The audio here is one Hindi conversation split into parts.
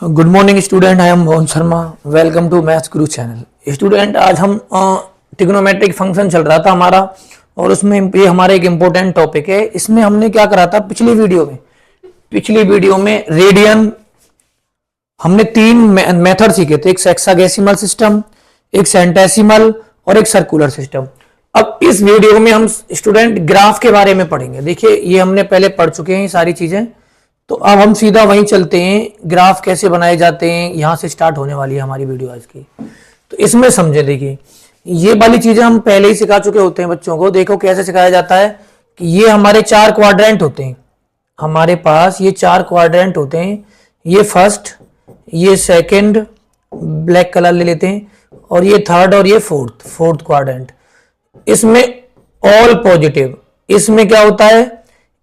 Good morning student, I am Mohan Sharma. Welcome to maths Guru channel. Student, आज हम ट्रिग्नोमेट्रिक फंक्शन चल रहा था हमारा, और उसमें ये हमारा एक इम्पोर्टेंट टॉपिक है। इसमें हमने क्या करा था पिछली वीडियो में रेडियन हमने तीन मेथड सीखे थे, एक सेक्साडेसिमल सिस्टम, एक सेंटेसिमल और एक सर्कुलर सिस्टम। अब इस वीडियो में हम स्टूडेंट ग्राफ के बारे में पढ़ेंगे। देखिए, ये हमने पहले पढ़ चुके हैं ये सारी चीजें, तो अब हम सीधा वहीं चलते हैं। ग्राफ कैसे बनाए जाते हैं, यहां से स्टार्ट होने वाली है हमारी वीडियो आज की। तो इसमें समझे, देखिए ये वाली चीजें हम पहले ही सिखा चुके होते हैं बच्चों को। देखो कैसे सिखाया जाता है कि ये हमारे चार क्वाड्रेंट होते हैं, हमारे पास ये चार क्वाड्रेंट होते हैं। ये फर्स्ट, ये सेकंड, ब्लैक कलर ले लेते हैं, और ये थर्ड और ये फोर्थ क्वाड्रेंट। इसमें ऑल पॉजिटिव, इसमें क्या होता है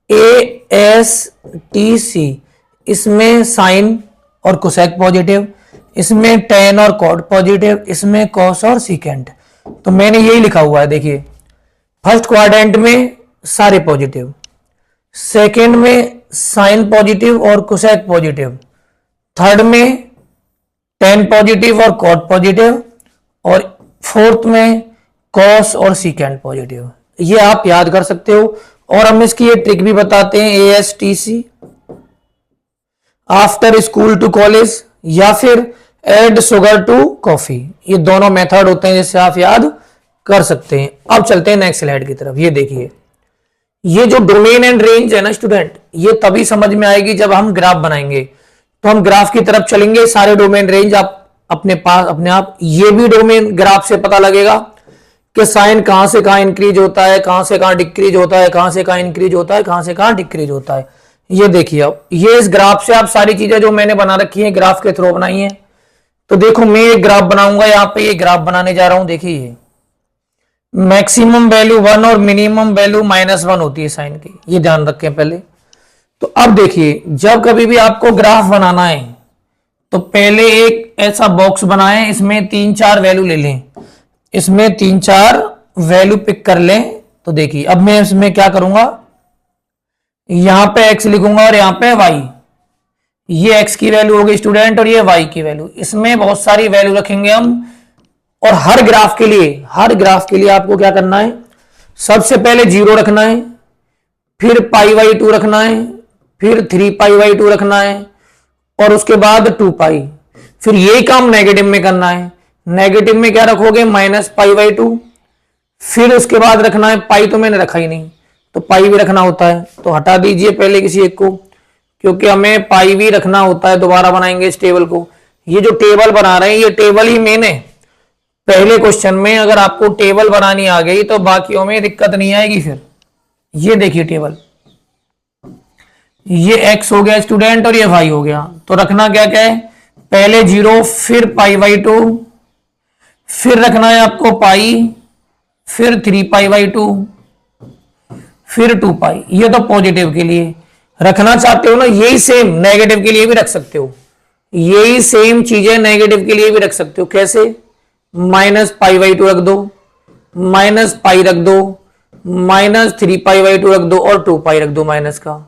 ASTC, इसमें साइन और कोसेक पॉजिटिव, इसमें टेन और कॉट पॉजिटिव, इसमें कॉस और सीकेंट। तो मैंने यही लिखा हुआ है, देखिए फर्स्ट क्वाड्रेंट में सारे पॉजिटिव, सेकंड में साइन पॉजिटिव और कोसेक पॉजिटिव, थर्ड में टेन पॉजिटिव और कॉट पॉजिटिव, और फोर्थ में कॉस और सीकेंट पॉजिटिव। ये आप याद कर सकते हो। और हम इसकी ये ट्रिक भी बताते हैं, ASTC after school to college, या फिर एड शुगर टू कॉफी। ये दोनों मेथड होते हैं जिससे आप याद कर सकते हैं। अब चलते हैं नेक्स्ट स्लाइड की तरफ। ये देखिए, ये जो डोमेन एंड रेंज है ना स्टूडेंट, ये तभी समझ में आएगी जब हम ग्राफ बनाएंगे। तो हम ग्राफ की तरफ चलेंगे, सारे डोमेन रेंज आप अपने पास अपने आप, ये भी डोमेन ग्राफ से पता लगेगा कि साइन कहां से कहां इंक्रीज होता है, कहां से कहां डिक्रीज होता है, कहां से कहां इंक्रीज होता है, कहां से कहां डिक्रीज होता है। ये देखिए, अब ये इस ग्राफ से आप सारी चीजें जो मैंने बना रखी है ग्राफ के थ्रू बनाई है। तो देखो, मैं एक ग्राफ बनाऊंगा, यहां पे ये ग्राफ बनाने जा रहा हूं। देखिए, ये मैक्सिमम वैल्यू 1 और मिनिमम वैल्यू -1 होती है साइन की, ये ध्यान रखें पहले। तो अब देखिए, जब कभी भी आपको ग्राफ बनाना है तो पहले एक ऐसा बॉक्स बनाएं, इसमें 3-4 वैल्यू ले लें, इसमें 3-4 वैल्यू पिक कर लें। तो देखिए, अब मैं इसमें क्या करूंगा, यहां पे x लिखूंगा और यहां पे y। ये x की वैल्यू होगी स्टूडेंट, और ये y की वैल्यू। इसमें बहुत सारी वैल्यू रखेंगे हम। और हर ग्राफ के लिए आपको क्या करना है, सबसे पहले 0 रखना है, फिर π/2 रखना है, फिर 3π/2 रखना है, और उसके बाद 2π। फिर यही काम नेगेटिव में करना है। नेगेटिव में क्या रखोगे, -π/2। फिर उसके बाद रखना है पाई, तो मैंने रखा ही नहीं, तो पाई भी रखना होता है। तो हटा दीजिए पहले किसी एक को, क्योंकि हमें पाई भी रखना होता है। दोबारा बनाएंगे इस टेबल को। ये जो टेबल बना रहे हैं, ये टेबल ही मैंने पहले क्वेश्चन में, अगर आपको टेबल बनानी आ गई तो बाकियों में दिक्कत नहीं आएगी। फिर ये देखिए टेबल, ये x हो गया स्टूडेंट और ये y हो गया। तो रखना क्या क्या है, पहले 0, फिर π/2, फिर रखना है आपको पाई, फिर 3π/2, फिर 2π। ये तो पॉजिटिव के लिए रखना चाहते हो ना, यही सेम नेगेटिव के लिए भी रख सकते हो। यही सेम चीजें नेगेटिव के लिए भी रख सकते हो। कैसे, -π/2 रख दो, -π रख दो, -3π/2 रख दो, और 2π रख दो माइनस का।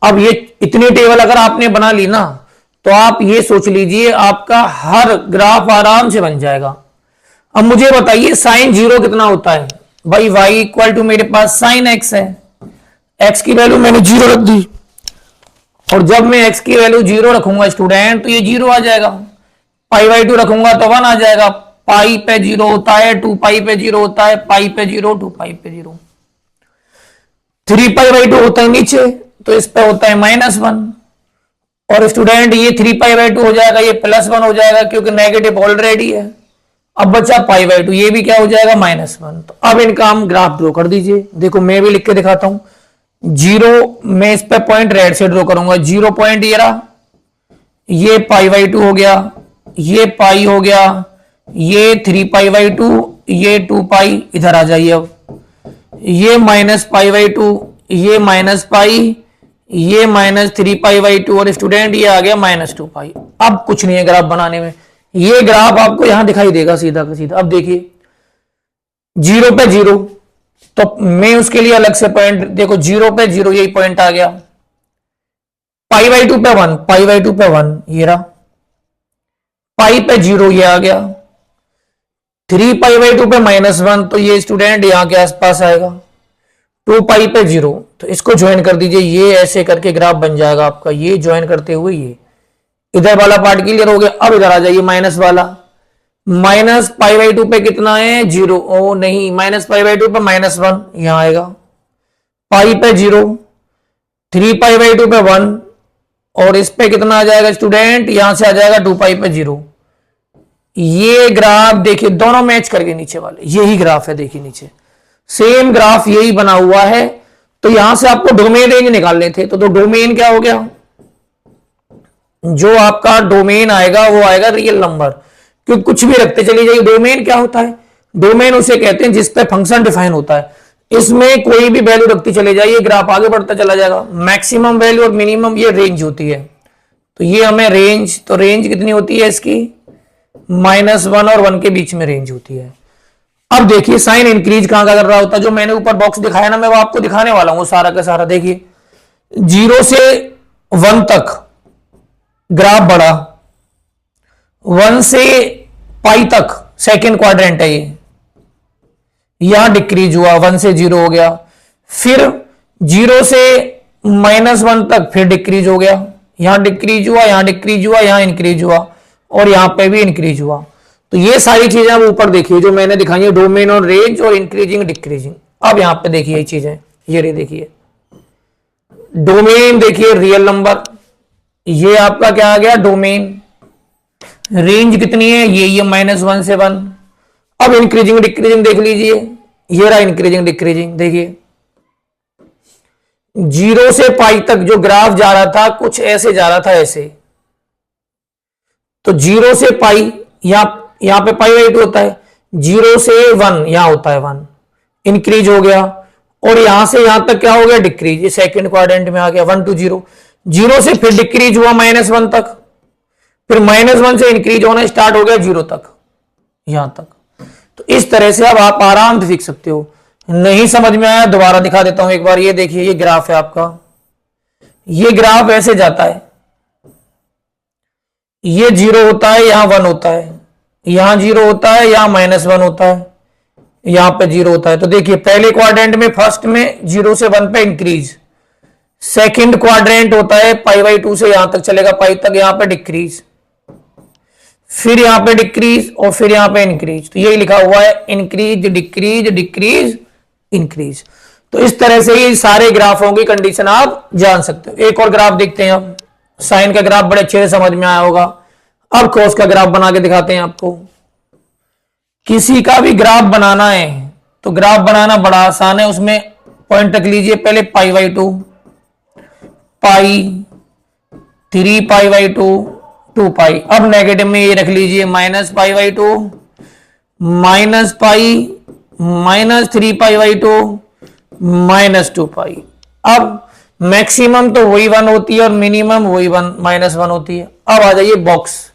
अब ये इतनी टेबल अगर आपने बना ली ना, तो आप ये सोच लीजिए आपका हर ग्राफ आराम से बन जाएगा। अब मुझे बताइए साइन 0 कितना होता है भाई, y इक्वल टू मेरे पास साइन x है, x की वैल्यू मैंने 0 रख दी, और जब मैं x की वैल्यू 0 रखूंगा स्टूडेंट, तो ये 0 आ जाएगा। π/2 रखूंगा तो 1 आ जाएगा। पाई पे 0 होता है, 2π पे 0 होता है, पाई पे 0, 2π पे 0, 3π/2 होता है नीचे, तो इस पे होता है -1। और स्टूडेंट ये 3π/2 हो जाएगा, ये +1 हो जाएगा, क्योंकि नेगेटिव ऑलरेडी है। अब बचा π/2, ये भी क्या हो जाएगा, -1। तो अब इनका हम ग्राफ ड्रॉ कर दीजिए। देखो, मैं भी लिख के दिखाता हूं। 0 में इस पे पॉइंट रेड से ड्रॉ करूंगा। 0 पॉइंट ये रहा, ये π/2 हो गया, ये पाई हो गया, ये 3π/2, ये 2π। इधर आ जाइए। अब ये -π/2, ये -π, ये -3π/2, और स्टूडेंट ये आ गया -2π। अब कुछ नहीं है ग्राफ बनाने में, ये ग्राफ आपको यहां दिखाई देगा सीधा का सीधा। अब देखिए 0 पे 0, तो मैं उसके लिए अलग से पॉइंट, देखो 0 पे 0 यही पॉइंट आ गया। π/2 पे 1, π/2 पे 1, ये रहा। पाई पे 0 ये आ गया, 3 पाई/2 पे -1 तो ये स्टूडेंट यहां के आसपास आएगा, 2 पाई पे 0 तो इसको ज्वाइन कर दीजिए, ये ऐसे करके ग्राफ बन जाएगा आपका, ये ज्वाइन करते हुए ये इधर वाला पार्ट क्लियर हो गया। अब इधर आ जाइए माइनस वाला, -पाई/2 पे कितना है 0, ओ नहीं -पाई/2 पे -1 यहां आएगा, पाई पे 0, 3 पाई/2 पे 1 और इस पे कितना आ जाएगा स्टूडेंट, यहां से आ जाएगा 2 पाई पे 0। ये ग्राफ देखिए दोनों मैच करके नीचे वाले, यही ग्राफ है देखिए नीचे सेम ग्राफ यही बना हुआ है। तो यहां से आपको डोमेन रेंज निकालने थे, तो डोमेन क्या हो गया, जो आपका डोमेन आएगा वो आएगा रियल नंबर, क्योंकि कुछ भी रखते चली जाइए। डोमेन क्या होता है, डोमेन उसे कहते हैं जिस पे फंक्शन डिफाइन होता है, इसमें कोई भी वैल्यू रखती चले जाइए, ग्राफ आगे बढ़ता चला जाएगा। मैक्सिमम वैल्यू और मिनिमम ये रेंज होती है, तो ये हमें रेंज, तो रेंज कितनी होती है इसकी, -1 और 1 के बीच में रेंज होती है। अब देखिए साइन इंक्रीज कहां का कर रहा होता है, जो मैंने ऊपर बॉक्स दिखाया ना, मैं वो आपको दिखाने वाला हूं सारा का सारा। देखिए 0 से 1 तक ग्राफ बढ़ा, 1 से पाई तक सेकेंड क्वाड्रेंट है ये, यहां डिक्रीज हुआ, 1 से 0 हो गया, फिर 0 से -1 तक फिर डिक्रीज हो गया, यहां डिक्रीज हुआ, यहां डिक्रीज हुआ, यहां इंक्रीज हुआ और यहां पे भी इंक्रीज हुआ। तो ये सारी चीजें आप ऊपर देखिए जो मैंने दिखाई है, डोमेन और रेंज और इंक्रीजिंग डिक्रीजिंग। अब यहां पे देखिए ये चीजें, ये रे देखिए डोमेन, देखिए रियल नंबर, ये आपका क्या आ गया डोमेन, रेंज कितनी है ये -1 से 1। अब इंक्रीजिंग डिक्रीजिंग देख लीजिए, ये रहा इंक्रीजिंग डिक्रीजिंग, देखिए 0 से पाई तक जो ग्राफ जा रहा था कुछ ऐसे जा रहा था ऐसे, तो 0 से पाई यहां पे पाई/2 होता है, 0 से 1 यहां होता है 1, इंक्रीज हो गया और यहां से यहां तक क्या हो गया डिक्रीज, ये सेकंड क्वाड्रेंट में आ गया 1 to 0, 0 से फिर डिक्रीज हुआ -1 तक, फिर -1 से इंक्रीज होना स्टार्ट हो गया 0 तक, यहां तक। तो इस तरह से अब आप आराम से सीख सकते हो। नहीं समझ में आया दोबारा दिखा देता हूं एक बार, ये देखिए ये ग्राफ है आपका, ये ग्राफ ऐसे जाता है, ये 0 होता है, यहां 1 होता है, यहां 0 होता है, यहां -1 होता है, यहां पे 0 होता है। तो देखिए पहले क्वाड्रेंट में फर्स्ट में 0 से 1 पे इंक्रीज, सेकंड क्वाड्रेंट होता है पाई/2 से यहां तक चलेगा पाई तक, यहां पे डिक्रीज, फिर यहां पे डिक्रीज और फिर यहां पे इंक्रीज। तो यही लिखा हुआ है इंक्रीज डिक्रीज डिक्रीज इंक्रीज। तो इस तरह से ये सारे ग्राफों की कंडीशन आप जान सकते हो। एक और ग्राफ देखते हैं अब, साइन का ग्राफ बड़े अच्छे से समझ में आया होगा। अब कॉस का ग्राफ बना के दिखाते हैं आपको। किसी का भी ग्राफ बनाना है तो ग्राफ बनाना बड़ा आसान है, उसमें पॉइंट रख लीजिए पहले पाई/2, पाई, 3 पाई/2, 2 पाई। अब नेगेटिव में ये रख लीजिए -पाई/2, -पाई, -3 पाई/2, -2 पाई। अब मैक्सिमम तो वही 1 होती है और मिनिमम वही -1 होती है। अब आ जाइए बॉक्स,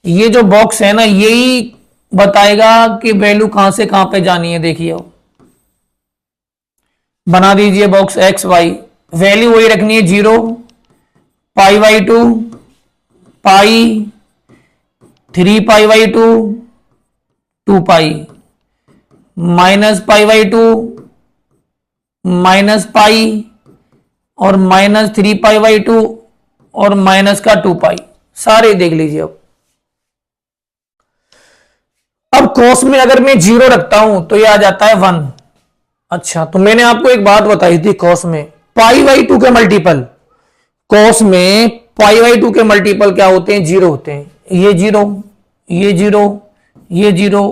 ये जो बॉक्स है ना यही बताएगा कि वैल्यू कहां से कहां पे जानी है। देखिए बना दीजिए बॉक्स एक्स वाई, वैल्यू वही रखनी है 0, पाई/2, पाई, 3 पाई/2, 2 पाई, -पाई/2, -पाई और -3 पाई/2 और -2 पाई, सारे देख लीजिए। अब कॉस में अगर मैं 0 रखता हूं तो ये आ जाता है 1। अच्छा तो मैंने आपको एक बात बताई थी, कॉस में पाई/2 के मल्टीपल, कॉस में पाई/2 के मल्टीपल क्या होते हैं 0 होते हैं, ये 0, ये 0, ये 0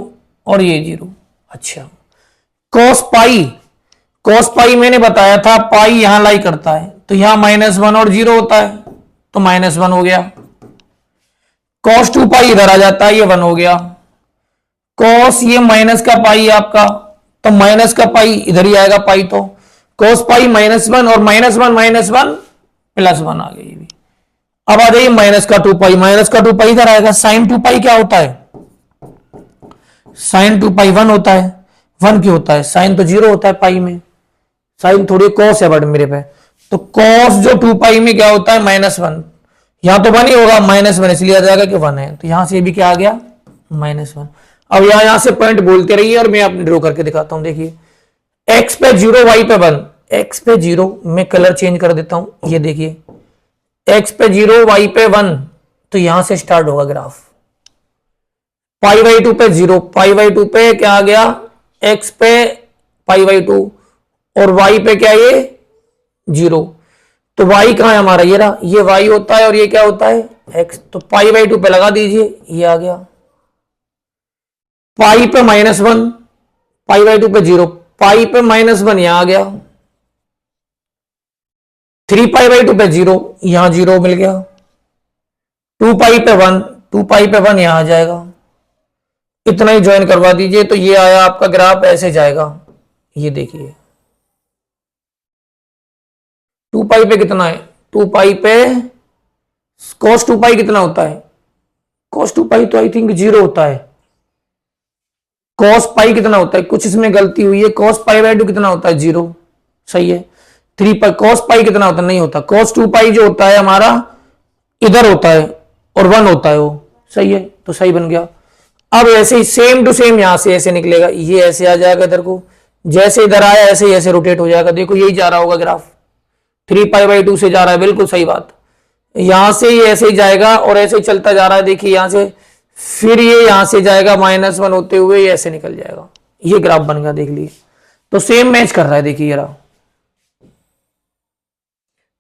और ये 0। अच्छा कॉस पाई मैंने बताया था पाई यहां लाई करता है, तो यहां -1 और 0 होता है तो -1 हो गया। cos 2 पाई इधर आ जाता है, ये 1 हो गया। cos ये माइनस का पाई आपका, तो माइनस का पाई इधर ही आएगा पाई, तो cos पाई -1 और -1 +1 आ गई भी। अब आ जाइए -2 पाई इधर आएगा। sin 2 पाई क्या होता है, sin 2 पाई 1 होता है। 1 क्यों होता है, sin तो 0 होता है पाई में, साइन थोड़ी cos है बट मेरे पे, तो cos जो 2 पाई में क्या होता है -1, यहां तो 1 ही होगा, -1 इसलिए आ जाएगा कि 1 है, तो यहां से भी क्या आ गया -1। अब यहां से पॉइंट बोलते रहिए और मैं आप ड्रॉ करके दिखाता हूं। देखिए x पे 0 y पे 1, x पे 0, मैं कलर चेंज कर देता हूं, ये देखिए x पे 0 y पे 1, तो यहां से स्टार्ट होगा ग्राफ। π/2 पे 0, π/2 पे क्या आ गया, x पे π/2 और y पे क्या ये 0, तो y कहां है हमारा, ये रहा, ये y होता है और ये क्या होता है x, तो π/2 पे लगा दीजिए, ये आ गया। पाई पे -1, π/2 पे 0, पाई पे -1 यहां आ गया। 3π/2 पे 0, यहां 0 मिल गया। 2π पे 1, 2π पे 1 यहां आ जाएगा। इतना ही ज्वाइन करवा दीजिए, तो ये आया आपका ग्राफ, ऐसे जाएगा। ये देखिए 2π पे कितना है, 2π पे cos 2π कितना होता है, cos 2π तो आई थिंक 0 होता है। cos पाई कितना होता है, कुछ इसमें गलती हुई है, cos π/2 कितना होता है 0, सही है। 3π cos पाई कितना होता है, नहीं होता, cos 2π जो होता है हमारा इधर होता है और 1 होता है वो, सही है, तो सही बन गया। अब ऐसे ही सेम टू सेम यहां से ऐसे निकलेगा, ये ऐसे आ जाएगा इधर को, जैसे इधर आया ऐसे ऐसे रोटेट हो जाएगा। देखो यही जा रहा होगा ग्राफ, 3π/2 से जा रहा है, बिल्कुल सही बात। यहां से ये ऐसे ही जाएगा और ऐसे ही चलता जा रहा है, देखिए यहां से, फिर ये यहां से जाएगा -1 होते हुए ये ऐसे निकल जाएगा। ये ग्राफ बन गया, देख लीजिए, तो सेम मैच कर रहा है। देखिए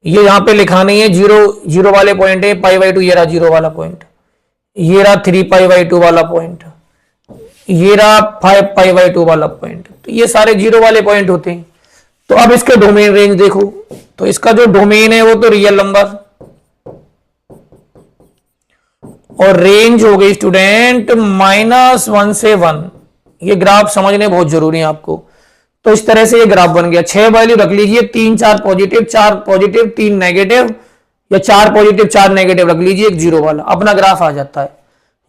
ये यहां पे लिखा नहीं है, 0 वाले पॉइंट है, π/2 ये रहा 0 वाला पॉइंट, ये रहा 3π/2 वाला पॉइंट, ये रहा 5π/2 वाला पॉइंट, तो ये सारे 0 वाले पॉइंट होते हैं। तो अब इसके डोमेन रेंज देखो, तो इसका जो डोमेन है वो तो रियल नंबर, और रेंज हो गई स्टूडेंट -1 से 1। ये ग्राफ समझने बहुत जरूरी है आपको। तो इस तरह से ये ग्राफ बन गया। 6 वैल्यू रख लीजिए, 3 4 पॉजिटिव, 4 पॉजिटिव 3 नेगेटिव, या 4 पॉजिटिव 4 नेगेटिव रख लीजिए, एक 0 वाला, अपना ग्राफ आ जाता है।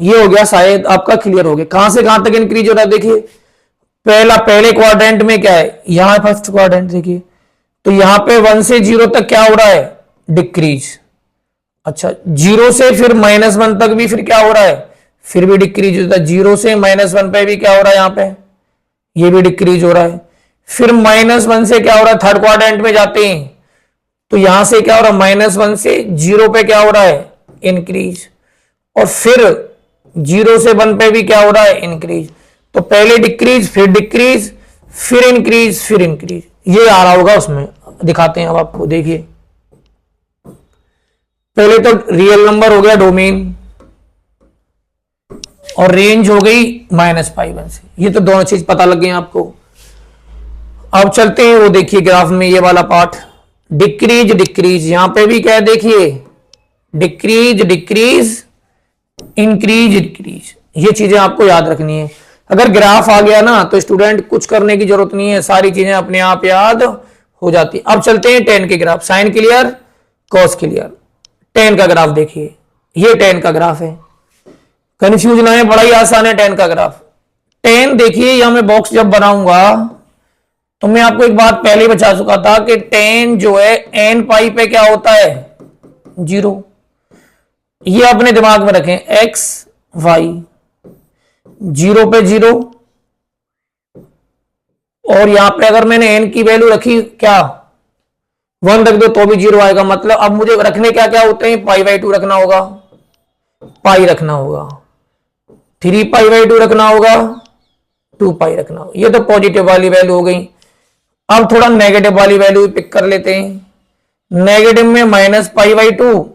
ये हो गया, शायद आपका क्लियर हो गया। कहां से कहां तक इंक्रीज हो रहा है, देखिए पहले क्वाड्रेंट में क्या है, यहां फर्स्ट क्वाड्रेंट देखिए, तो यहां पे 1 से 0 तक क्या हो रहा है, डिक्रीज। अच्छा 0 से फिर -1 तक भी फिर क्या हो रहा है, फिर भी डिक्रीज होता है। 0 से -1 पे भी क्या हो रहा है, यहां पे ये भी डिक्रीज हो रहा है। फिर -1 से क्या हो रहा है, थर्ड क्वाड्रेंट में जाते हैं, तो यहां से क्या हो रहा है, -1 से 0 पे क्या हो रहा है, इंक्रीज, और फिर 0 से 1 पे भी क्या हो रहा है, इंक्रीज। तो पहले डिक्रीज, फिर डिक्रीज, फिर इंक्रीज, फिर इंक्रीज, ये आ रहा होगा उसमें, दिखाते हैं अब आपको। देखिए पहले तो रियल नंबर हो गया डोमेन, और रेंज हो गई -π/1 से, ये तो दोनों चीज पता लग गई आपको। अब चलते हैं वो, देखिए ग्राफ में ये वाला पार्ट, डिक्रीज डिक्रीज, यहां पे भी क्या है, देखिए डिक्रीज डिक्रीज, इंक्रीज इंक्रीज, ये चीजें आपको याद रखनी है। अगर ग्राफ आ गया ना तो स्टूडेंट कुछ करने की जरूरत नहीं है, सारी चीजें अपने आप याद हो जाती। अब चलते हैं tan के graph, sine clear cos clear. tan का ग्राफ देखिए, ये tan का ग्राफ है, कंफ्यूज ना है, बड़ा ही आसान है tan का ग्राफ। tan देखिए, यहां मैं बॉक्स जब बनाऊंगा तो मैं आपको एक बात पहले ही बता चुका था कि tan जो है n π पे क्या होता है, 0। ये अपने दिमाग में रखें, x y 0 पे 0, और यहां पे अगर मैंने n की वैल्यू रखी क्या 1 रख दो तो भी 0 आएगा। मतलब अब मुझे रखने क्या क्या होते हैं, π/2 रखना होगा, पाई रखना होगा, 3π/2 रखना होगा, 2π रखना होगा। ये तो पॉजिटिव वाली वैल्यू हो गई। अब थोड़ा नेगेटिव वाली वैल्यू पिक कर लेते हैं। नेगेटिव में -π/2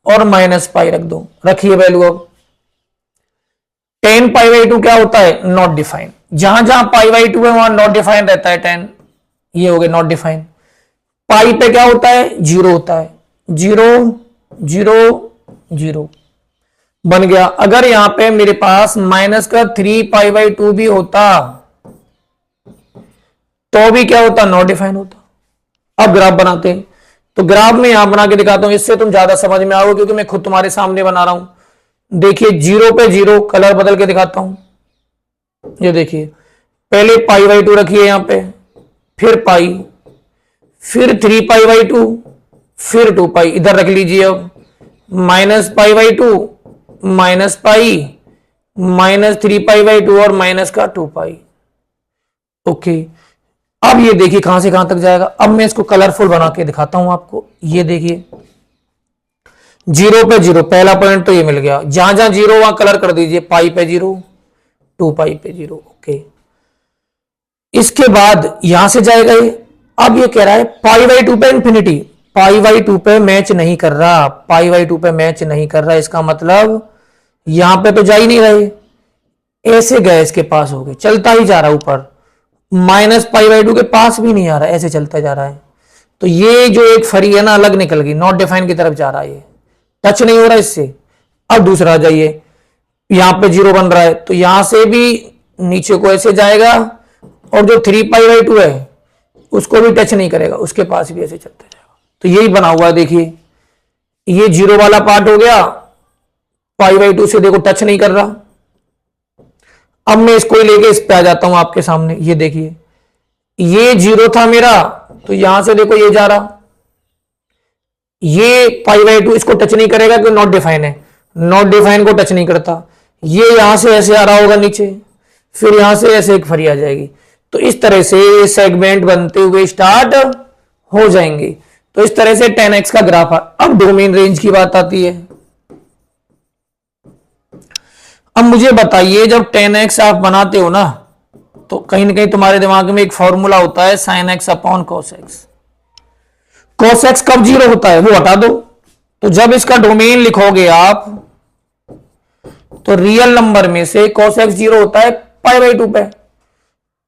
और -π रख दो, रखिए वैल्यू। अब tan π/2 क्या होता है, नॉट डिफाइंड, जहां जहां π/2 है वहां नॉट डिफाइंड रहता है tan, ये हो गया नॉट डिफाइंड। पाई पे क्या होता है, 0 होता है, 0 0 0 बन गया। अगर यहां पे मेरे पास -3π/2 भी होता तो भी क्या होता, नॉट डिफाइन होता। अब ग्राफ बनाते हैं, तो ग्राफ में यहां बना के दिखाता हूं, इससे तुम ज्यादा समझ में आओगे क्योंकि मैं खुद तुम्हारे सामने बना रहा हूं। देखिए 0 पे 0, कलर बदल के दिखाता हूं। ये देखिए पहले π/2 रखिए यहां पे, फिर पाई, फिर 3π/2, फिर 2π इधर रख लीजिए। अब minus pi by two, minus pi, minus 3 pi by 2 और माइनस का 2 पाई। ओके, अब ये देखिए कहां से कहां तक जाएगा। अब मैं इसको कलरफुल बना के दिखाता हूं आपको। ये देखिए 0 पे 0, पहला पॉइंट तो ये मिल गया। जहां जहां 0 वहां कलर कर दीजिए, पाई पे 0, 2 पाई पे 0। ओके, इसके बाद यहां से जाएगा ये। अब ये कह रहा है पाई बाई 2 पे इंफिनिटी, पाई बाई 2 पे मैच नहीं कर रहा, पाई बाई 2 पे मैच नहीं कर रहा। इसका मतलब यहां पे तो जा ही नहीं रहे, ऐसे गए इसके पास हो गए, चलता ही जा रहा ऊपर, माइनस पाई बाई 2 के पास भी नहीं आ रहा, ऐसे चलता जा रहा है। तो ये जो एक फरी है ना अलग निकल गई, नॉट डिफाइन की तरफ जा रहा है, ये टच नहीं हो रहा इससे। अब दूसरा जाइए, यहां पे 0 बन रहा है तो यहां से भी नीचे को ऐसे जाएगा, और जो 3 पाई बाई 2 है उसको भी टच नहीं करेगा, उसके पास भी ऐसे चलता जाएगा। तो यही बना हुआ है, देखिए ये 0 वाला पार्ट हो गया, पाई बाई 2 से देखो टच नहीं कर रहा। अब मैं इसको ही लेके इस पे आ जाता हूं आपके सामने। ये देखिए ये 0 था मेरा, तो यहां से देखो ये जा रहा, ये पाई बाई 2 इसको टच नहीं करेगा क्योंकि नॉट डिफाइन है, नॉट डिफाइन को टच नहीं करता। ये यहां से ऐसे आ रहा होगा नीचे, फिर यहां से ऐसे एक फरी आ जाएगी। तो इस तरह से ये सेगमेंट बनते हुए स्टार्ट हो जाएंगे। तो इस तरह से 10x का ग्राफ है। अब डोमेन रेंज की बात आती है। अब मुझे बताइए जब 10x आप बनाते हो ना, तो कहीं ना कहीं तुम्हारे दिमाग में एक फॉर्मूला होता है sin x upon cos x। cos x कब 0 होता है वो हटा दो। तो जब इसका डोमेन लिखोगे आप, तो रियल नंबर में से cos x 0 होता है पाई बाई 2 पे।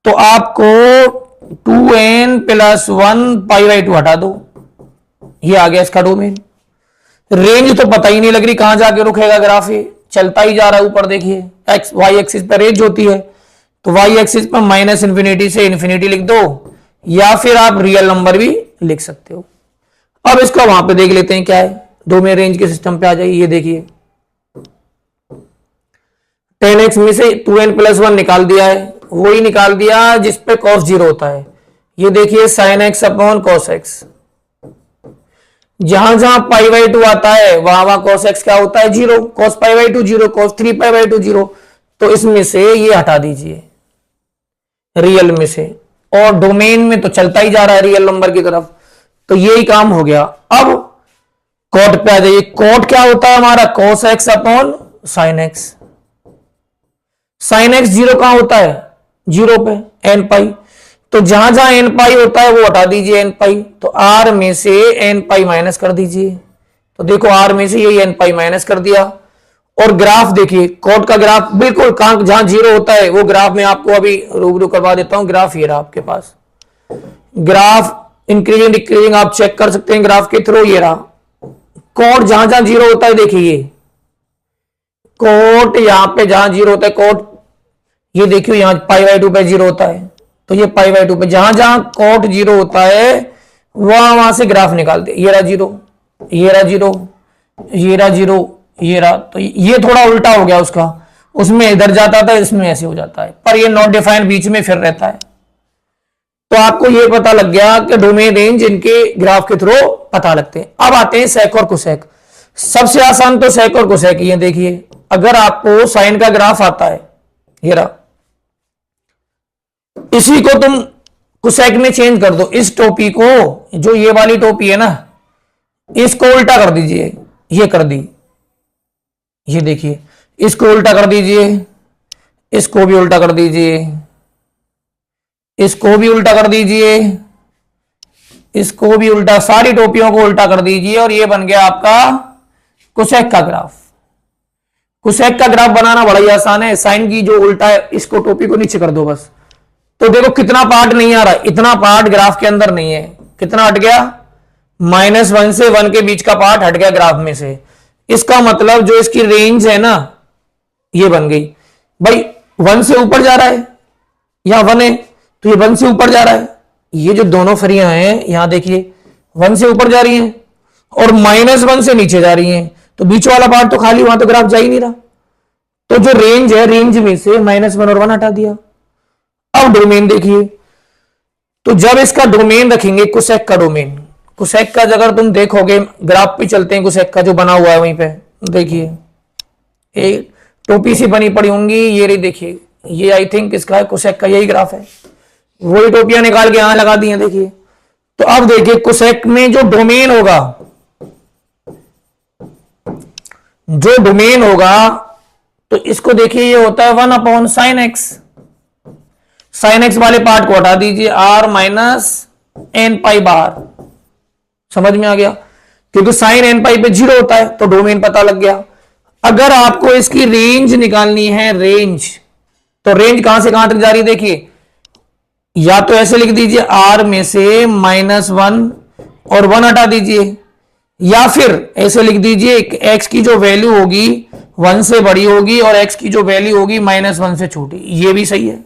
तो आपको 2n प्लस 1 पाई बाई 2 हटा दो, ये आ गया इसका डोमेन। रेंज तो पता ही नहीं लग रही कहां जाके रुकेगा ग्राफ, ये चलता ही जा रहा है ऊपर। देखिए एक्स वाई एक्सिस पर रेंज होती है, तो वाई एक्सिस पर माइनस इंफिनिटी से इंफिनिटी लिख दो, या फिर आप रियल नंबर भी लिख सकते हो। अब इसका वहां पे देख लेते हैं क्या है, डोमेन रेंज के सिस्टम पे आ जाइए। ये देखिए 10x में से 2n प्लस 1 निकाल दिया है, वही निकाल दिया जिसपे cos 0 होता है। ये देखिए sin x upon cos x, जहां जहां पाई बाई 2 आता है वहां वहां cos x क्या होता है 0, cos pi by 2 0, cos 3 pi by 2 0। तो इसमें से ये हटा दीजिए रियल में से, और डोमेन में तो चलता ही जा रहा है रियल नंबर की तरफ। तो यही काम हो गया। अब कॉट पे आ जाइए। कॉट क्या होता है हमारा, cos x upon sin x। sin x 0 कहां होता है, 0 पे n पाई। तो जहां जहां n पाई होता है वो हटा दीजिए n पाई, तो r में से n पाई माइनस कर दीजिए। तो देखो r में से यही n पाई माइनस कर दिया। और ग्राफ देखिए, कॉट का ग्राफ बिल्कुल जहां 0 होता है वो ग्राफ में आपको अभी रूबरू करवा देता हूं। ग्राफ ये रहा आपके पास, ग्राफ इंक्रीजिंग डिक्रीजिंग आप चेक कर सकते हैं ग्राफ के थ्रू। ये रहा कॉट जहां जहां 0 होता है, देखिए कॉट यहां पे जहां 0 होता है कॉट, ये देखियो यहां पाई बाई 2 पे 0 होता है, तो ये पाई बाई 2 पे जहां जहां कॉट 0 होता है वहां से ग्राफ निकाल दे। ये रहा 0, ये रहा 0, ये रहा 0, ये रहा। तो ये थोड़ा उल्टा हो गया उसका, उसमें इधर जाता था, इसमें ऐसे हो जाता है, पर ये नॉट डिफाइंड बीच में फिर रहता है। तो आपको ये पता लग गया कि डोमेन रेंज इनके ग्राफ के थ्रू पता लगते हैं। अब आते हैं सेक और कोसेक। सबसे आसान तो सेक और कोसेक ही है। देखिए अगर आपको साइन का ग्राफ आता है, ये रहा, इसी को तुम कोसेक में चेंज कर दो। इस टोपी को, जो ये वाली टोपी है ना, इसको उल्टा कर दीजिए। ये कर दी, ये देखिए इसको उल्टा कर दीजिए, इसको भी उल्टा कर दीजिए, इसको भी उल्टा कर दीजिए, इसको भी उल्टा, सारी टोपियों को उल्टा कर दीजिए, और ये बन गया आपका कोसेक का ग्राफ। कोसेक का ग्राफ बनाना बड़ा ही आसान है। साइन की जो उल्टा है, इसको टोपी को नीचे कर दो बस। तो देखो कितना पार्ट नहीं आ रहा, इतना पार्ट ग्राफ के अंदर नहीं है। कितना हट गया, -1 से 1 के बीच का पार्ट हट गया ग्राफ में से। इसका मतलब जो इसकी रेंज है ना, ये बन गई। भाई 1 से ऊपर जा रहा है, यहां 1 है तो ये 1 से ऊपर जा रहा है। ये जो दोनों फरियां हैं यहां देखिए 1 से ऊपर जा रही हैं और -1 से नीचे जा रही हैं, तो बीच वाला पार्ट तो खाली, वहां तो ग्राफ जा ही नहीं रहा। तो जो रेंज है, रेंज में से -1 और 1 हटा दिया। अब डोमेन देखिए, तो जब इसका डोमेन रखेंगे कोसेक का डोमेन, कोसेक का अगर तुम देखोगे, ग्राफ पे चलते हैं, कोसेक का जो बना हुआ है वहीं पे देखिए, एक टोपी सी बनी पड़ी होंगी, ये रही देखिए, ये आई थिंक इसका है, कोसेक का यही ग्राफ है, वही टोपियां निकाल के यहां लगा दी हैं देखिए। तो अब देखिए कोसेक में जो डोमेन होगा, जो डोमेन होगा, तो इसको देखिए ये होता है 1/sin x। साइन एक्स वाले पार्ट को हटा दीजिए, r माइनस एन पाई बार, समझ में आ गया, क्योंकि साइन एन पाई पे 0 होता है, तो डोमेन पता लग गया। अगर आपको इसकी रेंज निकालनी है, रेंज, तो रेंज कहां से कहां तक जा रही है देखिए, या तो ऐसे लिख दीजिए r में से -1 और 1 हटा दीजिए, या फिर ऐसे लिख दीजिए x की जो वैल्यू होगी 1 से बड़ी होगी और x की जो वैल्यू होगी -1 से छोटी, ये भी सही है।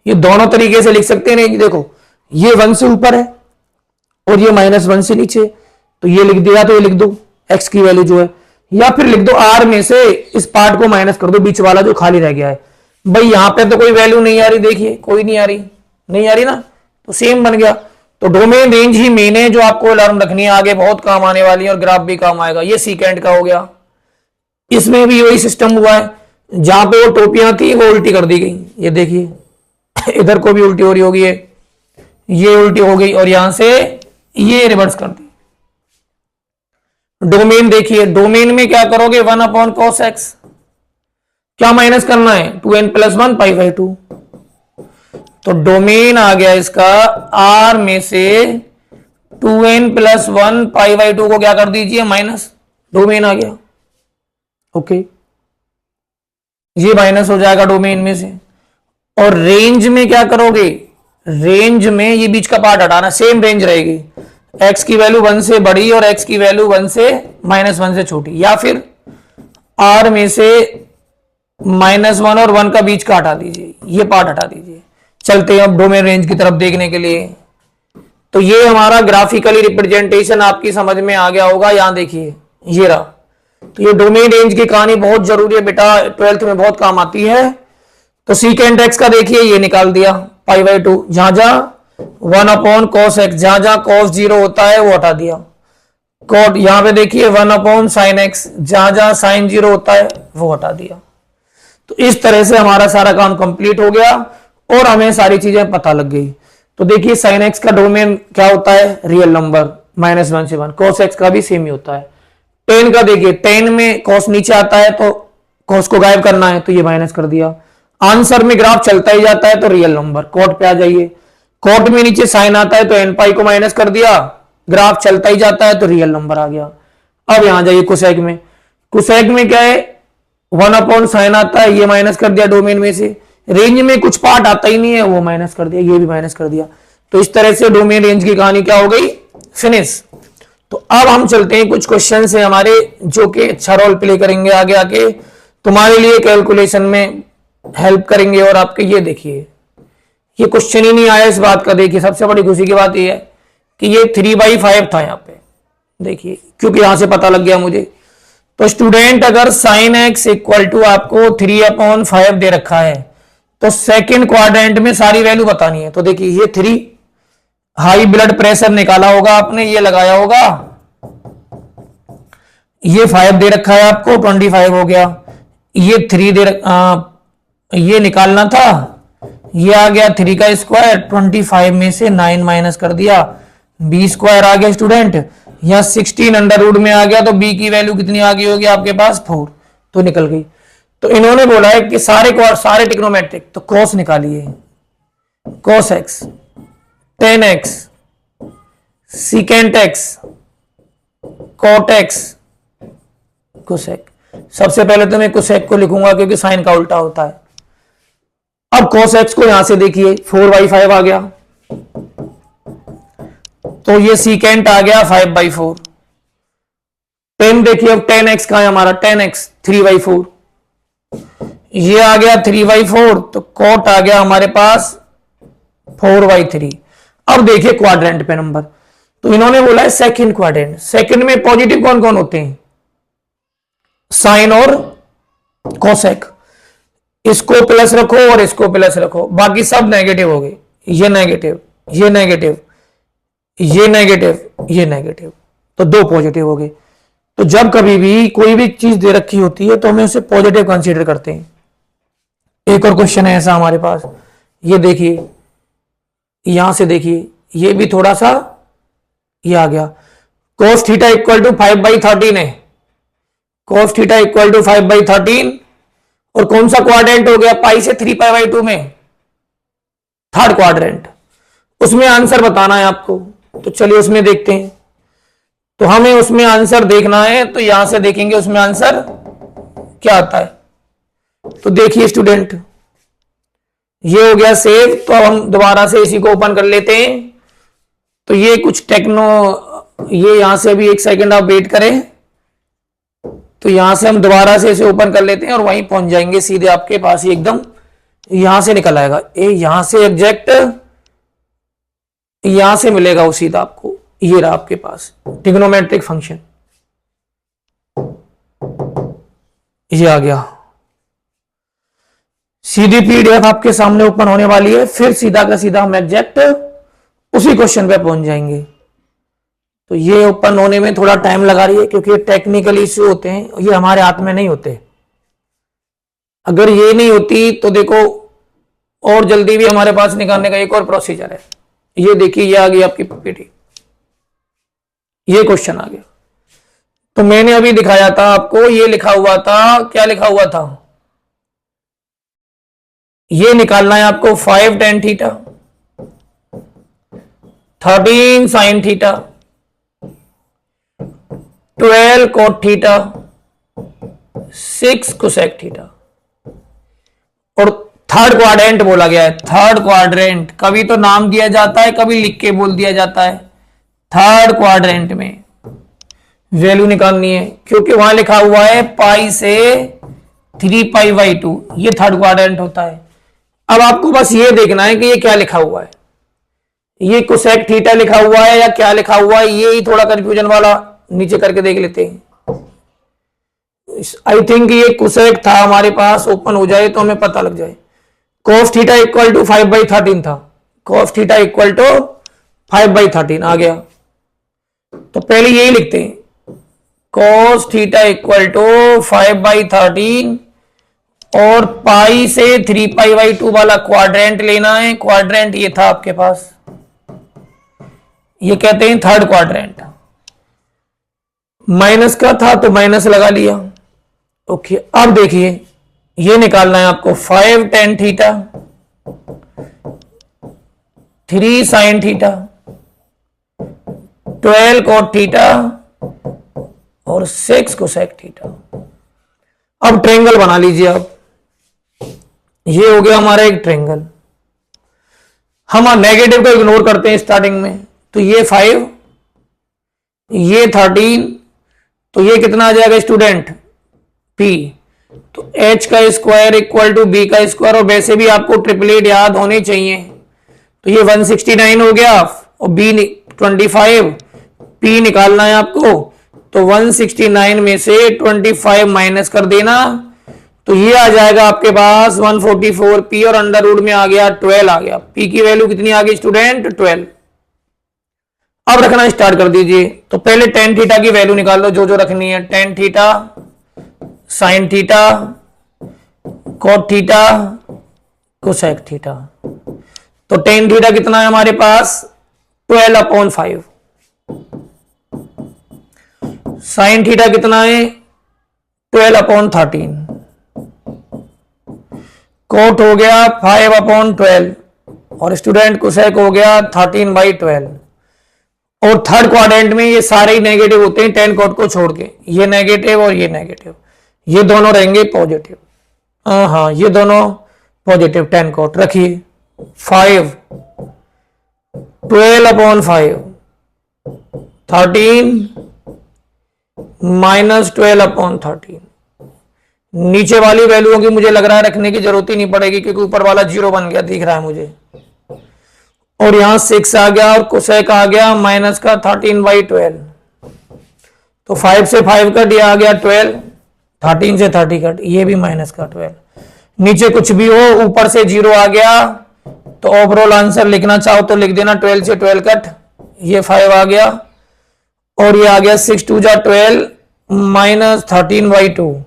ये दोनों तरीके से लिख सकते हैं। देखो ये 1 से ऊपर है और ये -1 से नीचे, तो ये लिख दिया, तो ये लिख दो x की वैल्यू जो है, या फिर लिख दो r में से इस पार्ट को माइनस कर दो, बीच वाला जो खाली रह गया है। भाई यहां पे तो कोई वैल्यू नहीं आ रही, देखिए कोई नहीं आ रही, नहीं आ रही ना, तो सेम बन गया। तो डोमेन रेंज ही मेन है जो आपको अलार्म रखनी है, आगे बहुत काम आने वाली है और ग्राफ भी काम आएगा। ये सीकेंड का हो गया, इसमें भी वही सिस्टम हुआ है, जहां पे वो टोपियां थी वो उल्टी कर दी गई, ये देखिए इधर को भी उल्टी हो रही होगी, ये उल्टी हो गई और यहां से ये रिवर्स कर दी। डोमेन देखिए, डोमेन में क्या करोगे, 1/cos x, क्या माइनस करना है, 2n + 1 π/2। तो डोमेन आ गया इसका r में से 2n + 1 π/2 को क्या कर दीजिए माइनस, डोमेन आ गया, ओके, ये माइनस हो जाएगा डोमेन में से। और रेंज में क्या करोगे, रेंज में ये बीच का पार्ट हटाना, सेम रेंज रहेगी, x की वैल्यू 1 से बड़ी और x की वैल्यू 1 से -1 से छोटी, या फिर r में से -1 और 1 का बीच का हटा दीजिए, ये पार्ट हटा दीजिए। चलते हैं अब डोमेन रेंज की तरफ देखने के लिए। तो ये हमारा ग्राफिकली रिप्रेजेंटेशन आपकी समझ में आ गया होगा, यहां देखिए ये रहा। तो ये डोमेन रेंज की कहानी बहुत जरूरी है बेटा, 12th में बहुत काम आती है। तो सीकेंट एक्स का देखिए ये निकाल दिया π/2, जहां जहां 1/cos x, जहां जहां cos 0 होता है वो हटा दिया, कॉट यहां पे देखिए 1/sin x, जहां जहां sin 0 होता है वो हटा दिया। तो इस तरह से हमारा सारा काम कंप्लीट हो गया और हमें सारी चीजें पता लग गई। तो देखिए sin x का डोमेन क्या होता है, रियल नंबर -1 से 1, cos x का भी सेम ही होता है। tan का देखिए, tan में cos नीचे आता है तो cos को गायब करना है, तो ये माइनस कर दिया। आंसर में ग्राफ चलता ही जाता है तो रियल नंबर, कॉट पे आ जाइए, कॉट में नीचे साइन आता है तो एन पाई को माइनस कर दिया, ग्राफ चलता ही जाता है तो रियल नंबर आ गया। अब यहां जाइए कोसेक में, कोसेक में क्या है, 1/sin आता है, ये माइनस कर दिया डोमेन में से, रेंज में कुछ पार्ट आता ही नहीं है वो माइनस कर दिया, ये भी माइनस कर दिया। तो इस तरह से डोमेन रेंज की कहानी क्या हो गई, फिनिश। तो अब हम चलते हैं, कुछ क्वेश्चन है हमारे जो कि अच्छा रोल प्ले करेंगे आगे आके तुम्हारे लिए कैलकुलेशन में हेल्प करेंगे। और आपके ये देखिए, ये क्वेश्चन ही नहीं आया इस बात का, देखिए सबसे बड़ी खुशी की बात यह है कि ये 3/5 था यहाँ पे, देखिए क्योंकि यहां से पता लग गया मुझे। तो स्टूडेंट अगर sin x = आपको 3/5 दे रखा है तो सेकंड क्वाड्रेंट में सारी वैल्यू बतानी है। तो देखिए ये 3, हाई ब्लड प्रेशर निकाला होगा आपने, ये लगाया होगा, ये 5 दे रखा है आपको, 25 हो गया, ये 3 ये निकालना था, ये आ गया 3 का स्क्वायर, 25 में से 9 माइनस कर दिया, b स्क्वायर आ गया स्टूडेंट, यहां 16 अंडर रूट में आ गया, तो b की वैल्यू कितनी आ गई होगी आपके पास 4, तो निकल गई। तो इन्होंने बोला है कि सारे ट्रिग्नोमेट्रिक, तो cos निकालिए, cos x, tan x, secant x, cot x, cosec। सबसे पहले तो मैं cosec को लिखूंगा क्योंकि साइन का उल्टा होता है। अब cos x को यहां से देखिए 4/5 आ गया, तो ये secant आ गया 5/4। tan देखिए, अब tan x का है हमारा, tan x 3/4, ये आ गया 3/4, तो cot आ गया हमारे पास 4/3। अब देखिए क्वाड्रेंट पे नंबर, तो इन्होंने बोला है सेकंड क्वाड्रेंट, सेकंड में पॉजिटिव कौन कौन होते हैं, साइन और कोसेक, इसको प्लस रखो और इसको प्लस रखो, बाकी सब नेगेटिव हो गए, ये नेगेटिव, ये नेगेटिव, ये नेगेटिव, ये नेगेटिव, तो दो पॉजिटिव हो गए। तो जब कभी भी कोई भी चीज दे रखी होती है तो हमें उसे पॉजिटिव कंसीडर करते हैं। एक और क्वेश्चन है ऐसा हमारे पास, ये देखिए, यहां से देखिए, ये भी थोड़ा सा ये आ गया, cos थीटा इक्वल टू 5/13 है, cos थीटा इक्वल टू 5/13, और कौन सा क्वाड्रेंट हो गया, पाई से 3π/2 में, थर्ड क्वाड्रेंट। उसमें आंसर बताना है आपको, तो चलिए उसमें देखते हैं। तो हमें उसमें आंसर देखना है, तो यहां से देखेंगे उसमें आंसर क्या आता है। तो देखिए स्टूडेंट, ये हो गया सेव, तो अब हम दोबारा से इसी को ओपन कर लेते हैं। तो ये कुछ टेक्नो, ये यहां से अभी 1 सेकंड आप वेट करें, तो यहां से हम दोबारा से इसे ओपन कर लेते हैं और वहीं पहुंच जाएंगे सीधे आपके पास ही, एकदम यहां से निकल आएगा, यहां से एग्जैक्ट यहां से मिलेगा वो सीधा आपको, ये रहा आपके पास ट्रिग्नोमेट्रिक फंक्शन, ये आ गया। सीधी पीडीएफ आपके सामने ओपन होने वाली है, फिर सीधा का सीधा हम एग्जैक्ट उसी क्वेश्चन पे पहुंच जाएंगे। तो ये ओपन होने में थोड़ा टाइम लगा रही है क्योंकि टेक्निकल इश्यू होते हैं, ये हमारे हाथ में नहीं होते। अगर ये नहीं होती तो देखो और जल्दी भी हमारे पास निकालने का एक और प्रोसीजर है। ये देखिए, ये आ गई आपकी पीपीटी, ये क्वेश्चन आ गया। तो मैंने अभी दिखाया था आपको, ये लिखा हुआ था, क्या लिखा हुआ था, ये निकालना है आपको 5 tan theta, 13 sin theta, 12 cot theta, 6 cosec theta, और थर्ड क्वाड्रेंट बोला गया है। थर्ड क्वाड्रेंट कभी तो नाम दिया जाता है, कभी लिख के बोल दिया जाता है। थर्ड क्वाड्रेंट में वैल्यू निकालनी है, क्योंकि वहां लिखा हुआ है पाई से 3π/2, ये थर्ड क्वाड्रेंट होता है। अब आपको बस ये देखना है कि ये क्या लिखा हुआ है, ये कोसेक थीटा लिखा हुआ है या क्या लिखा हुआ है, ये ही थोड़ा कंफ्यूजन वाला, नीचे करके देख लेते हैं। आई थिंक ये कोसेक था हमारे पास, ओपन हो जाए तो हमें पता लग जाए। cos थीटा इक्वल टू 5/13 था, cos थीटा इक्वल टू 5/13 आ गया। तो पहले यही लिखते हैं, cos थीटा इक्वल टू 5/13, और पाई से 3π/2 वाला क्वाड्रेंट लेना है। क्वाड्रेंट ये था आपके पास, ये कहते हैं थर्ड क्वाड्रेंट। माइनस का था तो माइनस लगा लिया। ओके, अब देखिए ये निकालना है आपको 5 tan theta, 3 sin theta, 12 cot theta और 6 cosec थीटा। अब ट्रायंगल बना लीजिए। अब ये हो गया हमारा एक ट्रायंगल। हम नेगेटिव को इग्नोर करते हैं स्टार्टिंग में, तो ये 5, ये 13, तो ये कितना आ जाएगा स्टूडेंट, P, तो H का स्क्वायर इक्वल टू B का स्क्वायर, और वैसे भी आपको ट्रिपलेट याद होने चाहिए। तो ये 169 हो गया, और B 25, P निकालना है आपको, तो 169 में से 25 माइनस कर देना, तो ये आ जाएगा आपके पास 144P, और अंडर रूट में आ गया 12 आ गया। P की वैल्यू कितनी आ गई स्टूडेंट, 12। अब रखना स्टार्ट कर दीजिए। तो पहले tan थीटा की वैल्यू निकाल लो, जो जो रखनी है। tan theta, sin theta, cot theta, cosec theta. तो tan थीटा कितना है हमारे पास, 12/5। sin थीटा कितना है, 12/13। cot हो गया 5/12, और स्टूडेंट cosec हो गया 13/12। और थर्ड क्वाड्रेंट में ये सारे ही नेगेटिव होते हैं tan cot को छोड़ के, ये नेगेटिव और ये नेगेटिव, ये दोनों रहेंगे पॉजिटिव। हाँ, ये दोनों पॉजिटिव। tan cot रखिए 5, 12/5, 13 माइनस 12/13। नीचे वाली वैल्यूओं की मुझे लग रहा है रखने की जरूरत ही नहीं पड़ेगी, क्योंकि ऊपर वाला 0 बन गया दिख रहा है मुझे, और यहां 6 आ गया, और कोसेक आ गया माइनस का 13/12। तो 5 से 5 कट, ये आ गया 12, 13 से 30 कट, ये भी माइनस का 12। नीचे कुछ भी हो, ऊपर से 0 आ गया, तो ओवरऑल आंसर लिखना चाहो तो लिख देना 12 से 12 कट, ये 5 आ गया और ये आ गया 6 2 जा 12 माइनस 13/2।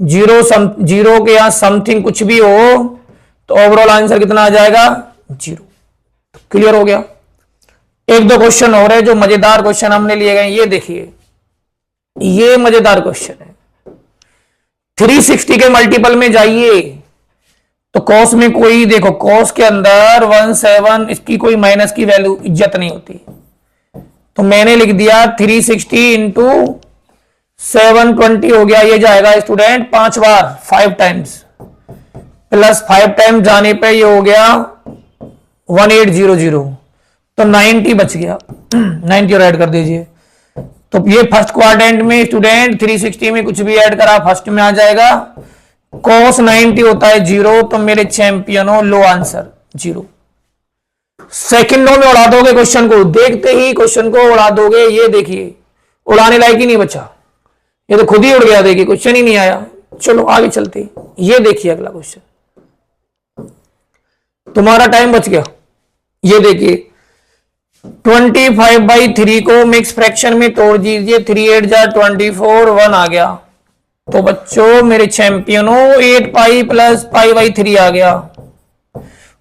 जीरो के यहां समथिंग कुछ भी हो तो ओवरऑल आंसर कितना आ जाएगा 0। क्लियर हो गया। एक दो क्वेश्चन और है जो मजेदार क्वेश्चन हमने लिए गए। ये देखिए, ये मजेदार क्वेश्चन है। 360 के मल्टीपल में जाइए तो कॉस में कोई देखो, कॉस के अंदर 17 इसकी कोई माइनस की वैल्यू इज्जत नहीं होती। तो मैंने लिख दिया 360 इंटू 720 हो गया। ये जाएगा स्टूडेंट 5 बार 5 टाइम्स प्लस 5 टाइम्स जाने पे ये हो गया 1800। तो 90 बच गया। 90 और ऐड कर दीजिए। तो ये फर्स्ट क्वाड्रेंट में स्टूडेंट 360 में कुछ भी ऐड करा फर्स्ट में आ जाएगा। cos 90 होता है 0। तो मेरे चैंपियनों लो आंसर 0। सेकंडों में उड़ा दोगे क्वेश्चन को, देखते ही क्वेश्चन को उड़ा दोगे। ये देखिए, उड़ाने लायक ही नहीं बचा, ये तो खुद ही उड़ गया। देखिए क्वेश्चन ही नहीं आया। चलो आगे चलते। ये देखिए अगला क्वेश्चन, तुम्हारा टाइम बच गया। ये देखिए 25/3 को मिक्स फ्रैक्शन में तोड़ दीजिए। 3 8 जा 24 1 आ गया। तो बच्चों मेरे चैंपियनों 8 पाई प्लस π/3 आ गया।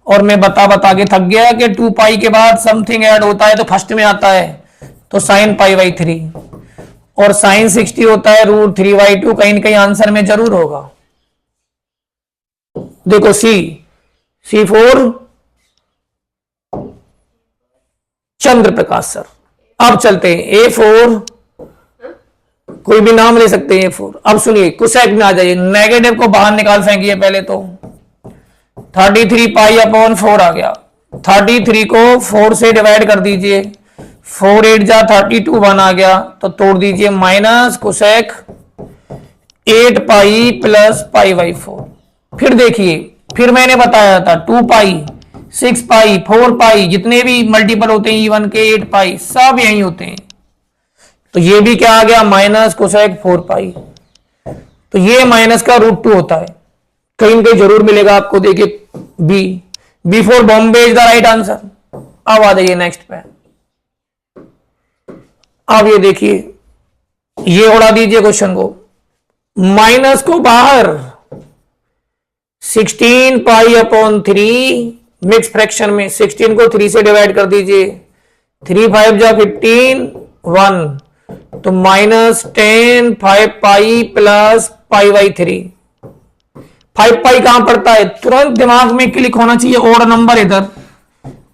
और मैं बता के थक गया कि 2 पाई के बाद समथिंग ऐड होता है तो फर्स्ट में आता है, तो sin π/3 और sin 60 होता है √3/2। कहीं ना कहीं आंसर में जरूर होगा। देखो C4 चंद्र प्रकाश सर। अब चलते हैं A4, कोई भी नाम ले सकते हैं A4। अब सुनिए कोसेक में आ जाइए। नेगेटिव को बाहर निकाल फेंकिए पहले तो। 33 π/4 आ गया। 33 को 4 से डिवाइड कर दीजिए। 4 8 जा 32 1 आ गया। तो तोड़ दीजिए माइनस कोसेक 8 पाई प्लस π/4। फिर देखिए, फिर मैंने बताया था 2 पाई 6 पाई 4 पाई जितने भी मल्टीपल होते हैं इवन के 8 पाई सब यही होते हैं। तो ये भी क्या आ गया माइनस कोसेक 4 पाई। तो ये माइनस का √2 होता है। कहीं ना कहीं जरूर मिलेगा आपको। देखिए B4 Bombay is the right answer. अब आ जाइए नेक्स्ट पे। अब ये देखिए, ये उड़ा दीजिए क्वेश्चन को, माइनस को बाहर 16 π/3 मिक्स फ्रैक्शन में 16 को 3 से डिवाइड कर दीजिए। 3 5 जा 15 1 तो माइनस 10 5 पाई प्लस π/3। 5 पाई कहां पड़ता है, तुरंत दिमाग में क्लिक होना चाहिए। ओड नंबर इधर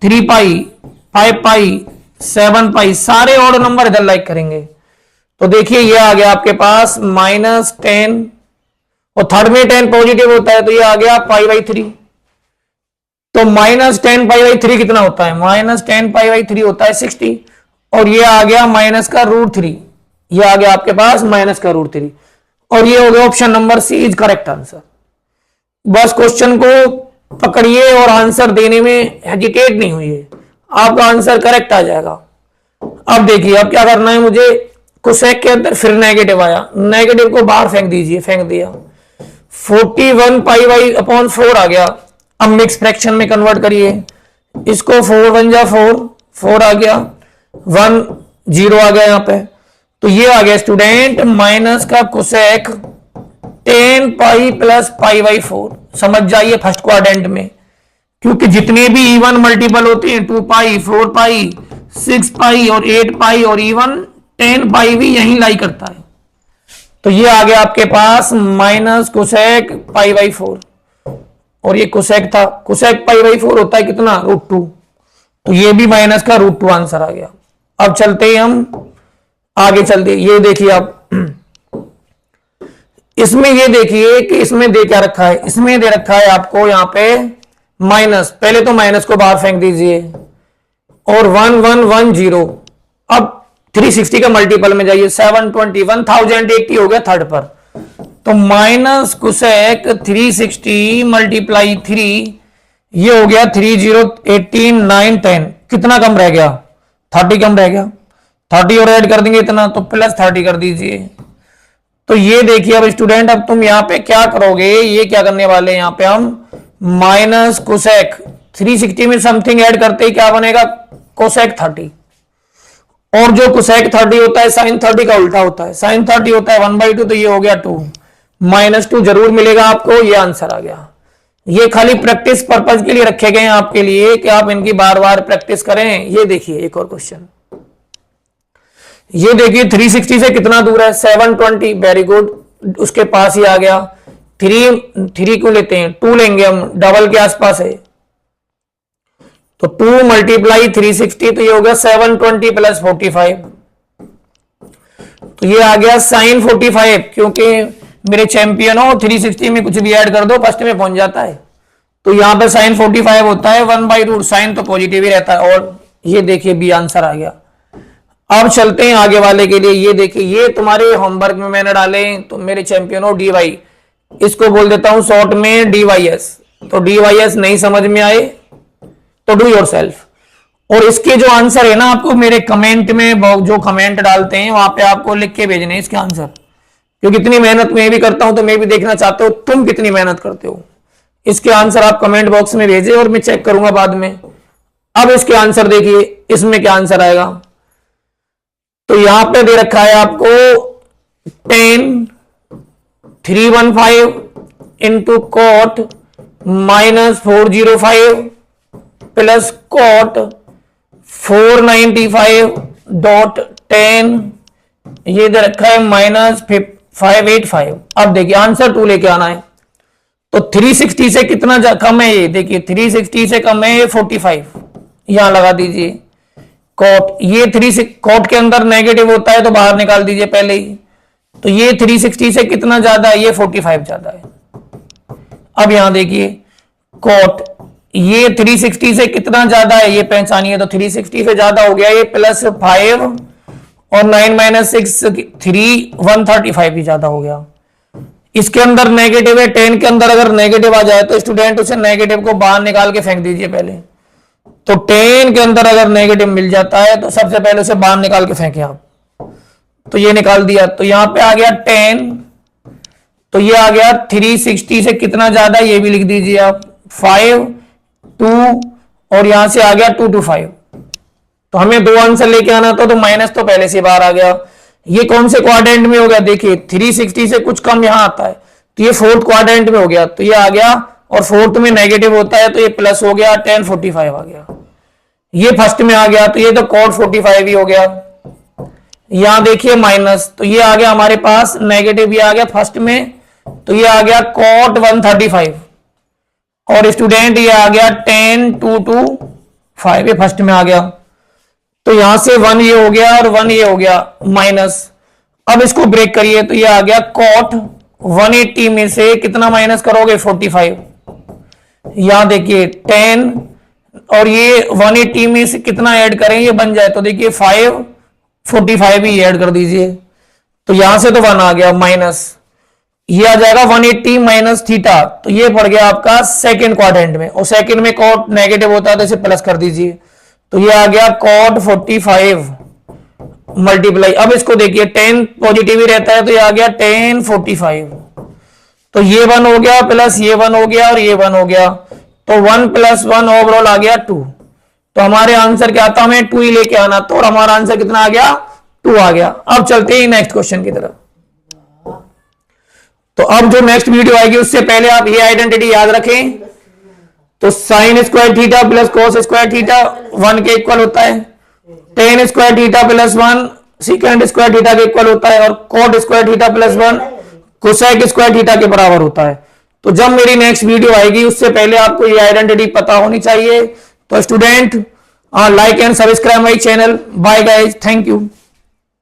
3 पाई 5 पाई 7 पाई सारे ओड नंबर इधर लाइक करेंगे। तो देखिए ये आ गया आपके पास -10 और थर्ड में 10 पॉजिटिव होता है तो ये आ गया π/3। तो -10 π/3 कितना होता है, -10 π/3 होता है 60 और ये आ गया माइनस का √3। ये आ गया आपके पास माइनस का √3 और ये हो गया option number C is correct answer. बस क्वेश्चन को पकड़िए और आंसर देने में हेजिटेट नहीं हुई, आपका आंसर करेक्ट आ जाएगा। अब देखिए अब क्या करना है मुझे, कोसेक के अंदर फिर नेगेटिव आया, नेगेटिव को बाहर फेंक दीजिए, फेंक दिया। 41 π/4 आ गया। अब मिक्स फ्रैक्शन में कन्वर्ट करिए इसको, 4 1 जा 4 आ गया, 1 0 आ गया यहाँ पे। तो ये आ गया स्टूडेंट माइनस का कोसेक 10 पाई प्लस π/4। समझ जाइए फर्स्ट क्वाड्रेंट में, क्योंकि जितने भी इवन मल्टीपल होते हैं 2 पाई 4 पाई 6 पाई और 8 पाई और इवन 10 पाई भी यही लाई करता है। तो ये आ गया आपके पास माइनस कोसेक π/4 और ये कोसेक था, कोसेक π/4 होता है कितना √2। तो ये भी माइनस का √2 आंसर आ गया। अब चलते हैं हम आगे, चलते ये देखिए आप इसमें, ये देखिए कि इसमें दे क्या रखा है, इसमें दे रखा है आपको यहाँ पे माइनस, पहले तो माइनस को बाहर फेंक दीजिए और 1 1 1 0। अब 360 का मल्टीपल में जाइए, 720 1080 हो गया थर्ड पर। तो माइनस कोसेक 360 मल्टीप्लाई 3 ये हो गया 30 18 9 10। कितना कम रह गया, 30 कम रह गया। 30 और ऐड कर देंगे इतना तो प्लस 30 कर दीजिए। तो ये देखिए अब स्टूडेंट, अब तुम यहाँ पे क्या करोगे, ये क्या करने वाले यहाँ पे हम माइनस कोसेक 360 में समथिंग ऐड करते ही क्या बनेगा कोसेक 30। और जो कोसेक 30 होता है साइन 30 का उल्टा होता है, साइन 30 होता है 1/2, तो ये हो गया 2, -2 जरूर मिलेगा आपको, ये आंसर आ गया। ये खाली प्रैक्टिस पर्पज के लिए रखे गए हैं आपके लिए कि आप इनकी बार बार प्रैक्टिस करें। ये देखिए एक और क्वेश्चन, ये देखिए 360 से कितना दूर है, 720, वेरी गुड, उसके पास ही आ गया। 3 को लेते हैं, 2 लेंगे हम, डबल के आसपास है, तो 2 × 360, तो ये हो गया 720 + 45, तो ये आ गया साइन 45, क्योंकि मेरे चैंपियन हो 360 में कुछ भी ऐड कर दो फर्स्ट में पहुंच जाता है, तो यहां पर साइन 45 होता है 1/√, साइन तो पॉजिटिव ही रहता है, और ये देखिए बी आंसर आ गया। अब चलते हैं आगे वाले के लिए। ये देखिए, ये तुम्हारे होमवर्क में मैंने डाले, तो मेरे चैंपियन हो dy, इसको बोल देता हूं शॉर्ट में dys, तो dys नहीं समझ में आए तो डू योरसेल्फ। और इसके जो आंसर है ना, आपको मेरे कमेंट में, जो कमेंट डालते हैं वहां पे आपको लिख के भेजने इसके आंसर, क्योंकि इतनी मेहनत मैं भी करता हूं तो मैं भी देखना चाहता हूं तुम कितनी मेहनत करते हो। इसके आंसर आप कमेंट बॉक्स में भेजें और मैं चेक करूंगा बाद में। अब इसके आंसर देखिए, इसमें क्या आंसर आएगा, तो यहां पे दे रखा है आपको 10 315 इंटू कॉट -405 प्लस कॉट 495.10, ये दे रखा है -585। अब देखिए आंसर 2 लेके आना है, तो 360 से कितना कम है, ये देखिए 360 से कम है 45, यहां लगा दीजिए कॉट, ये 3 कॉट के अंदर नेगेटिव होता है तो बाहर निकाल दीजिए पहले ही, तो ये 360 से कितना ज्यादा है, ये 45 ज्यादा है। अब यहां देखिए कॉट, ये 360 से कितना ज्यादा है, ये पहचानिए, तो 360 से ज्यादा हो गया ये, +5 और 9 - 6 3 135 भी ज्यादा हो गया। इसके अंदर नेगेटिव है, 10 के अंदर अगर नेगेटिव आ जाए तो स्टूडेंट उसे नेगेटिव को बाहर निकाल के फेंक दीजिए पहले, तो 10 के अंदर अगर नेगेटिव मिल जाता है तो सबसे पहले उसे बाहर निकाल के फेंके आप, तो ये निकाल दिया, तो यहां पे आ गया 10, तो ये आ गया 360 से कितना ज्यादा, ये भी लिख दीजिए आप 5 2, और यहां से आ गया 2 to 5, तो हमें 2 आंसर लेके आना था, तो माइनस तो पहले से बाहर आ गया। ये कौन से क्वाड्रेंट में हो गया, देखिए 360 से कुछ कम यहां आता है, तो ये 4th क्वाड्रेंट में हो गया, तो ये आ गया, और 4th में नेगेटिव होता है तो ये प्लस हो गया, 10 45 आ गया। ये फर्स्ट में आ गया, तो ये तो कॉट 45 ही हो गया। यहां देखिए माइनस, तो ये आ गया हमारे पास नेगेटिव, ये आ गया फर्स्ट में, तो ये आ गया कॉट 135, और स्टूडेंट ये आ गया 10 2 to 5, ये फर्स्ट में आ गया, तो यहां से 1 ये हो गया और 1 ये हो गया माइनस। अब इसको ब्रेक करिए, तो ये आ गया कॉट 180 में से कितना माइनस करोगे, 45, यहां देखिए 10, और ये 180 में से कितना ऐड करें, ये बन जाए, तो देखिए 5 45 ही ऐड कर दीजिए, तो यहां से तो 1 आ गया माइनस, ये आ जाएगा 180 माइनस थीटा, तो ये पड़ गया आपका सेकंड क्वाड्रेंट में, और सेकंड में कॉट नेगेटिव होता है तो इसे प्लस कर दीजिए, तो ये आ गया कॉट 45 मल्टीप्लाई, अब इसको देखिए 10 पॉजिटिव ही रहता है, तो ये आ गया 10 45, तो ये 1 हो गया प्लस ये 1 हो गया और ये 1 हो गया, तो 1 + 1 ओवरऑल आ गया 2, तो हमारे आंसर क्या आता, हमें 2 ही लेके आना, तो और हमारा आंसर कितना आ गया, 2 आ गया। अब चलते हैं नेक्स्ट क्वेश्चन की तरफ। तो अब जो नेक्स्ट वीडियो आएगी उससे पहले आप ये आइडेंटिटी याद रखें, तो sine square theta plus cos square theta 1 के इक्वल होता है, ten square theta plus 1 second square theta के इक्वल होता है, और coat square theta plus 1 cosec square theta के बराबर होता है। तो जब मेरी नेक्स्ट वीडियो आएगी उससे पहले आपको ये आइडेंटिटी पता होनी चाहिए। तो student like and subscribe my channel. Bye guys, thank you.